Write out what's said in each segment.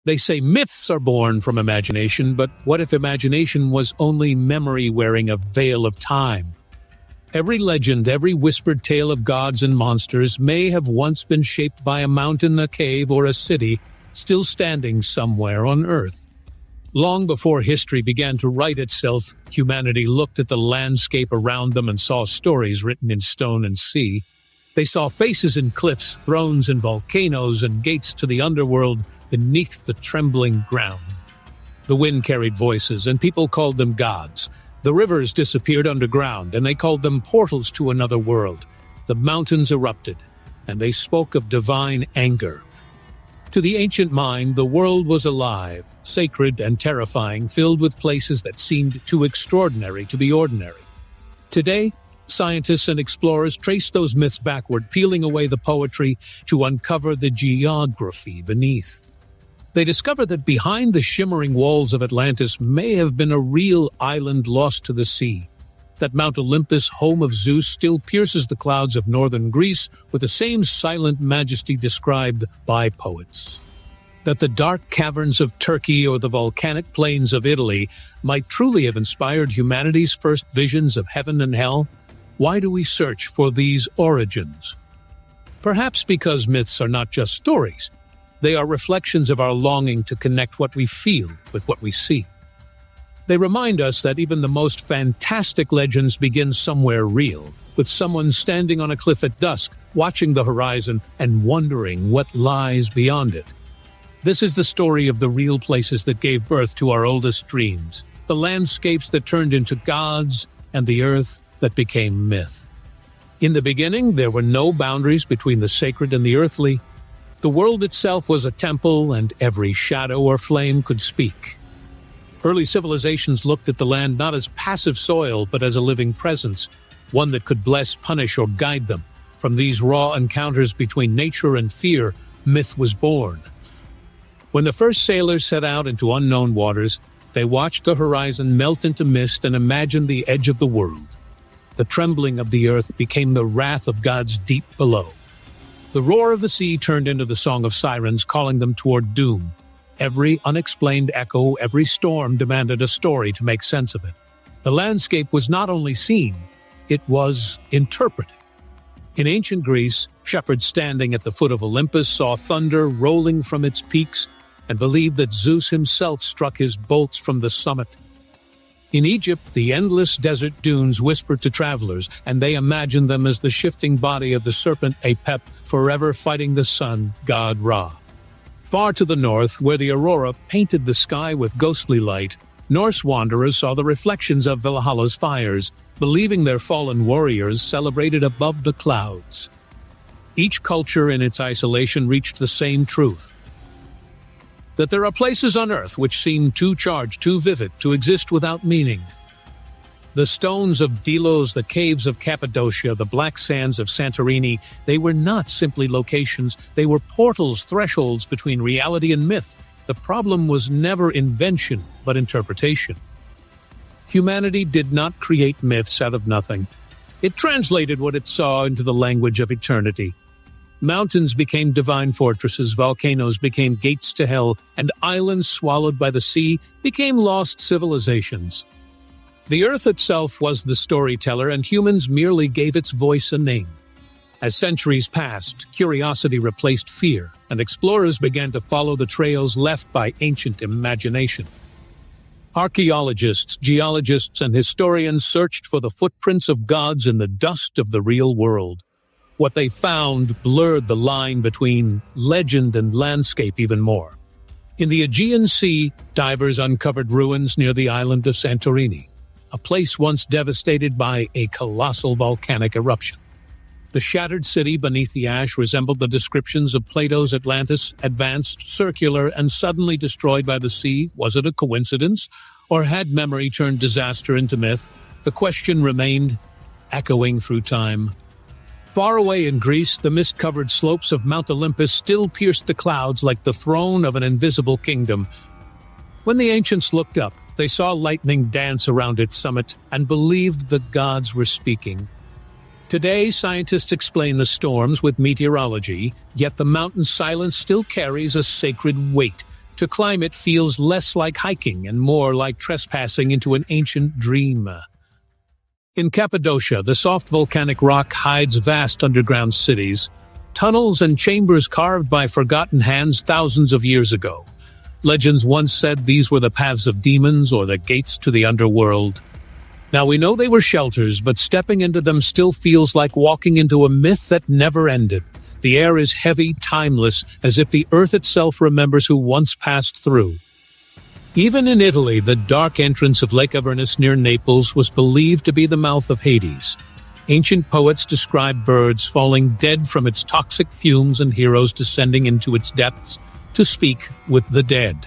They say myths are born from imagination, but what if imagination was only memory wearing a veil of time? Every legend, every whispered tale of gods and monsters may have once been shaped by a mountain, a cave, or a city still standing somewhere on Earth. Long before history began to write itself, humanity looked at the landscape around them and saw stories written in stone and sea. They saw faces in cliffs, thrones in volcanoes, and gates to the underworld beneath the trembling ground. The wind carried voices, and people called them gods. The rivers disappeared underground, and they called them portals to another world. The mountains erupted, and they spoke of divine anger. To the ancient mind, the world was alive, sacred and terrifying, filled with places that seemed too extraordinary to be ordinary. Today, scientists and explorers trace those myths backward, peeling away the poetry to uncover the geography beneath. They discover that behind the shimmering walls of Atlantis may have been a real island lost to the sea, that Mount Olympus, home of Zeus, still pierces the clouds of northern Greece with the same silent majesty described by poets, that the dark caverns of Turkey or the volcanic plains of Italy might truly have inspired humanity's first visions of heaven and hell. Why do we search for these origins? Perhaps because myths are not just stories. They are reflections of our longing to connect what we feel with what we see. They remind us that even the most fantastic legends begin somewhere real, with someone standing on a cliff at dusk, watching the horizon and wondering what lies beyond it. This is the story of the real places that gave birth to our oldest dreams, the landscapes that turned into gods, and the earth that became myth. In the beginning, there were no boundaries between the sacred and the earthly. The world itself was a temple, and every shadow or flame could speak. Early civilizations looked at the land not as passive soil, but as a living presence, one that could bless, punish, or guide them. From these raw encounters between nature and fear, myth was born. When the first sailors set out into unknown waters, they watched the horizon melt into mist and imagined the edge of the world. The trembling of the earth became the wrath of gods deep below. The roar of the sea turned into the song of sirens, calling them toward doom. Every unexplained echo, every storm demanded a story to make sense of it. The landscape was not only seen, it was interpreted. In ancient Greece, shepherds standing at the foot of Olympus saw thunder rolling from its peaks and believed that Zeus himself struck his bolts from the summit. In Egypt, the endless desert dunes whispered to travelers, and they imagined them as the shifting body of the serpent Apep, forever fighting the sun, god Ra. Far to the north, where the aurora painted the sky with ghostly light, Norse wanderers saw the reflections of Valhalla's fires, believing their fallen warriors celebrated above the clouds. Each culture in its isolation reached the same truth: that there are places on Earth which seem too charged, too vivid, to exist without meaning. The stones of Delos, the caves of Cappadocia, the black sands of Santorini, they were not simply locations, they were portals, thresholds between reality and myth. The problem was never invention, but interpretation. Humanity did not create myths out of nothing. It translated what it saw into the language of eternity. Mountains became divine fortresses, volcanoes became gates to hell, and islands swallowed by the sea became lost civilizations. The earth itself was the storyteller, and humans merely gave its voice a name. As centuries passed, curiosity replaced fear, and explorers began to follow the trails left by ancient imagination. Archaeologists, geologists, and historians searched for the footprints of gods in the dust of the real world. What they found blurred the line between legend and landscape even more. In the Aegean Sea, divers uncovered ruins near the island of Santorini, a place once devastated by a colossal volcanic eruption. The shattered city beneath the ash resembled the descriptions of Plato's Atlantis, advanced, circular, and suddenly destroyed by the sea. Was it a coincidence, or had memory turned disaster into myth? The question remained, echoing through time. Far away in Greece, the mist-covered slopes of Mount Olympus still pierced the clouds like the throne of an invisible kingdom. When the ancients looked up, they saw lightning dance around its summit and believed the gods were speaking. Today, scientists explain the storms with meteorology, yet the mountain silence still carries a sacred weight. To climb it feels less like hiking and more like trespassing into an ancient dream. In Cappadocia, the soft volcanic rock hides vast underground cities, tunnels and chambers carved by forgotten hands thousands of years ago. Legends once said these were the paths of demons or the gates to the underworld. Now we know they were shelters, but stepping into them still feels like walking into a myth that never ended. The air is heavy, timeless, as if the earth itself remembers who once passed through. Even in Italy, the dark entrance of Lake Avernus near Naples was believed to be the mouth of Hades. Ancient poets describe birds falling dead from its toxic fumes and heroes descending into its depths to speak with the dead.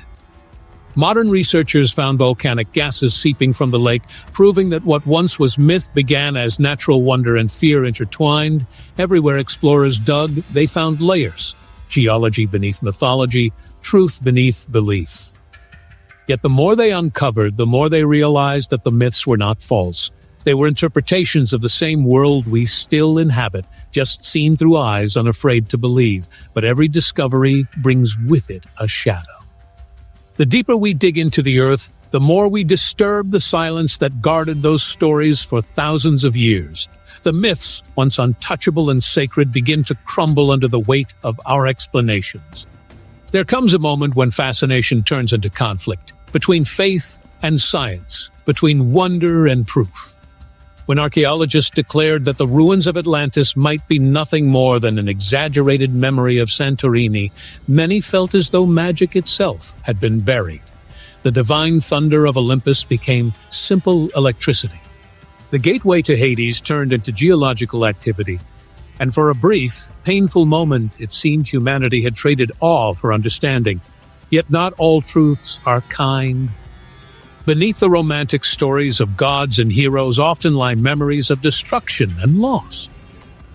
Modern researchers found volcanic gases seeping from the lake, proving that what once was myth began as natural wonder and fear intertwined. Everywhere explorers dug, they found layers. Geology beneath mythology, truth beneath belief. Yet the more they uncovered, the more they realized that the myths were not false. They were interpretations of the same world we still inhabit, just seen through eyes unafraid to believe. But every discovery brings with it a shadow. The deeper we dig into the earth, the more we disturb the silence that guarded those stories for thousands of years. The myths, once untouchable and sacred, begin to crumble under the weight of our explanations. There comes a moment when fascination turns into conflict, between faith and science, between wonder and proof. When archaeologists declared that the ruins of Atlantis might be nothing more than an exaggerated memory of Santorini, many felt as though magic itself had been buried. The divine thunder of Olympus became simple electricity. The gateway to Hades turned into geological activity, and for a brief, painful moment it seemed humanity had traded awe for understanding. Yet not all truths are kind. Beneath the romantic stories of gods and heroes often lie memories of destruction and loss.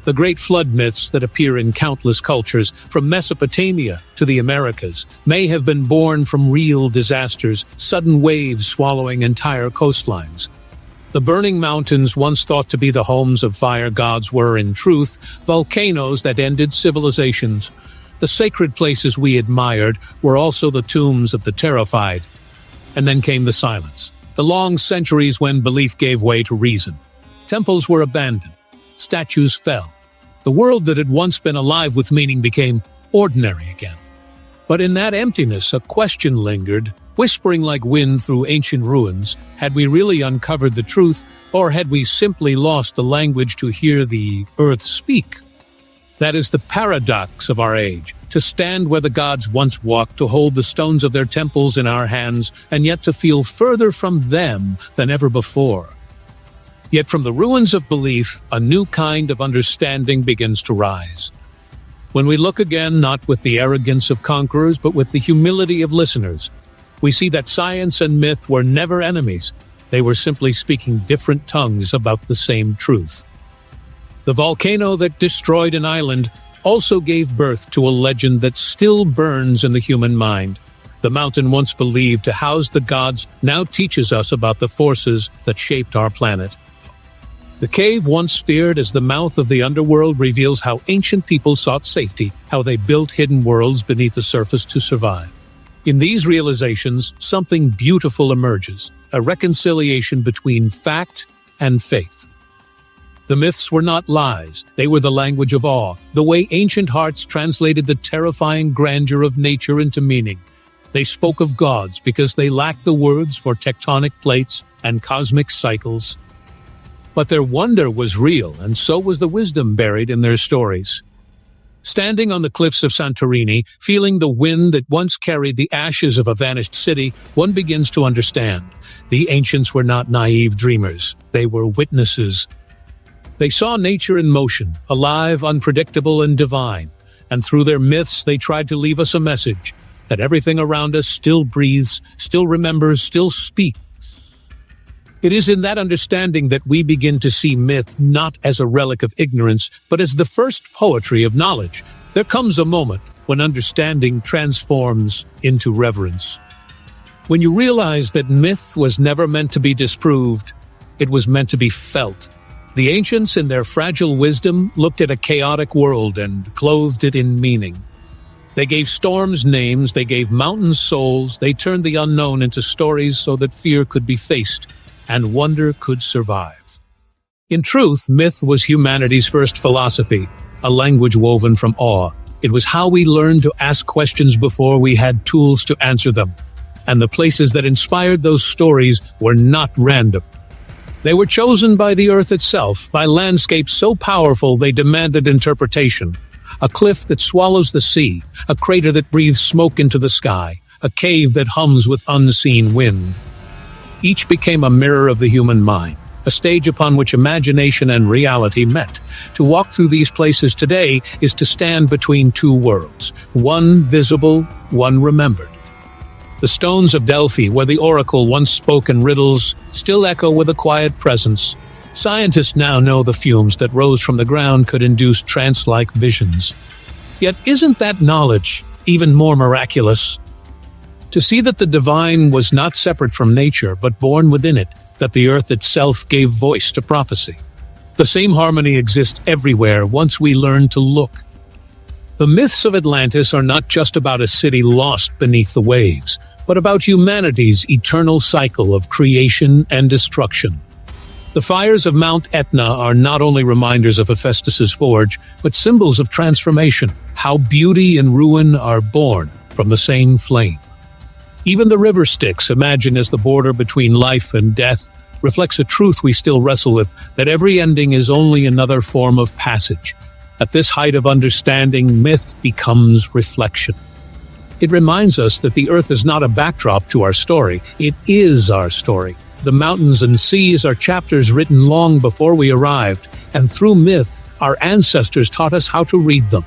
The great flood myths that appear in countless cultures, from Mesopotamia to the Americas, may have been born from real disasters, sudden waves swallowing entire coastlines. The burning mountains once thought to be the homes of fire gods were, in truth, volcanoes that ended civilizations. The sacred places we admired were also the tombs of the terrified. And then came the silence, the long centuries when belief gave way to reason. Temples were abandoned, statues fell. The world that had once been alive with meaning became ordinary again. But in that emptiness, a question lingered, whispering like wind through ancient ruins. Had we really uncovered the truth, or had we simply lost the language to hear the earth speak? That is the paradox of our age, to stand where the gods once walked, to hold the stones of their temples in our hands, and yet to feel further from them than ever before. Yet from the ruins of belief, a new kind of understanding begins to rise. When we look again, not with the arrogance of conquerors, but with the humility of listeners, we see that science and myth were never enemies. They were simply speaking different tongues about the same truth. The volcano that destroyed an island also gave birth to a legend that still burns in the human mind. The mountain once believed to house the gods now teaches us about the forces that shaped our planet. The cave once feared as the mouth of the underworld reveals how ancient people sought safety, how they built hidden worlds beneath the surface to survive. In these realizations, something beautiful emerges, a reconciliation between fact and faith. The myths were not lies, they were the language of awe, the way ancient hearts translated the terrifying grandeur of nature into meaning. They spoke of gods because they lacked the words for tectonic plates and cosmic cycles. But their wonder was real, and so was the wisdom buried in their stories. Standing on the cliffs of Santorini, feeling the wind that once carried the ashes of a vanished city, one begins to understand. The ancients were not naive dreamers, they were witnesses. They saw nature in motion, alive, unpredictable, and divine. And through their myths, they tried to leave us a message that everything around us still breathes, still remembers, still speaks. It is in that understanding that we begin to see myth not as a relic of ignorance, but as the first poetry of knowledge. There comes a moment when understanding transforms into reverence. When you realize that myth was never meant to be disproved, it was meant to be felt. The ancients, in their fragile wisdom, looked at a chaotic world and clothed it in meaning. They gave storms names, they gave mountains souls, they turned the unknown into stories so that fear could be faced and wonder could survive. In truth, myth was humanity's first philosophy, a language woven from awe. It was how we learned to ask questions before we had tools to answer them. And the places that inspired those stories were not random. They were chosen by the earth itself, by landscapes so powerful they demanded interpretation. A cliff that swallows the sea, a crater that breathes smoke into the sky, a cave that hums with unseen wind. Each became a mirror of the human mind, a stage upon which imagination and reality met. To walk through these places today is to stand between two worlds, one visible, one remembered. The stones of Delphi, where the oracle once spoke in riddles, still echo with a quiet presence. Scientists now know the fumes that rose from the ground could induce trance-like visions. Yet isn't that knowledge even more miraculous? To see that the divine was not separate from nature, but born within it, that the earth itself gave voice to prophecy. The same harmony exists everywhere once we learn to look. The myths of Atlantis are not just about a city lost beneath the waves, but about humanity's eternal cycle of creation and destruction. The fires of Mount Etna are not only reminders of Hephaestus's forge, but symbols of transformation, how beauty and ruin are born from the same flame. Even the river Styx, imagined as the border between life and death, reflects a truth we still wrestle with, that every ending is only another form of passage. At this height of understanding, myth becomes reflection. It reminds us that the earth is not a backdrop to our story, it is our story. The mountains and seas are chapters written long before we arrived, and through myth, our ancestors taught us how to read them.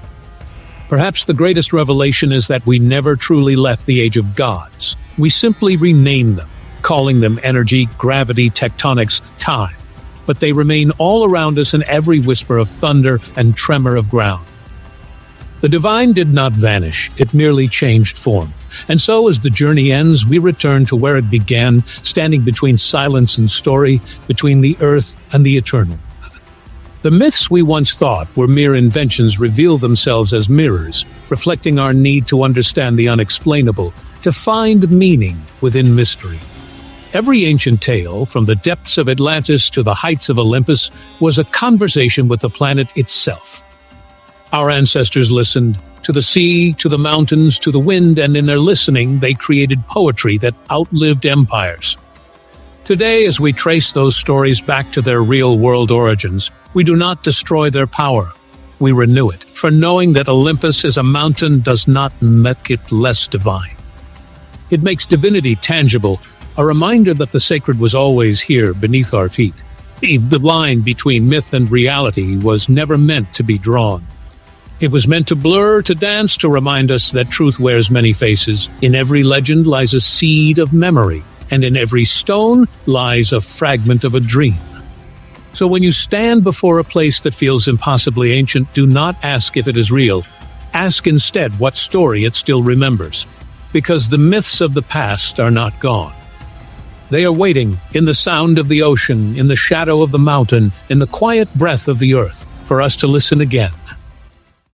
Perhaps the greatest revelation is that we never truly left the age of gods. We simply renamed them, calling them energy, gravity, tectonics, time. But they remain all around us in every whisper of thunder and tremor of ground. The divine did not vanish, it merely changed form. And so as the journey ends, we return to where it began, standing between silence and story, between the earth and the eternal. The myths we once thought were mere inventions reveal themselves as mirrors, reflecting our need to understand the unexplainable, to find meaning within mystery. Every ancient tale, from the depths of Atlantis to the heights of Olympus, was a conversation with the planet itself. Our ancestors listened to the sea, to the mountains, to the wind, and in their listening, they created poetry that outlived empires. Today, as we trace those stories back to their real-world origins, we do not destroy their power. We renew it, for knowing that Olympus is a mountain does not make it less divine. It makes divinity tangible, a reminder that the sacred was always here beneath our feet. The line between myth and reality was never meant to be drawn. It was meant to blur, to dance, to remind us that truth wears many faces. In every legend lies a seed of memory, and in every stone lies a fragment of a dream. So when you stand before a place that feels impossibly ancient, do not ask if it is real. Ask instead what story it still remembers. Because the myths of the past are not gone. They are waiting in the sound of the ocean, in the shadow of the mountain, in the quiet breath of the earth, for us to listen again.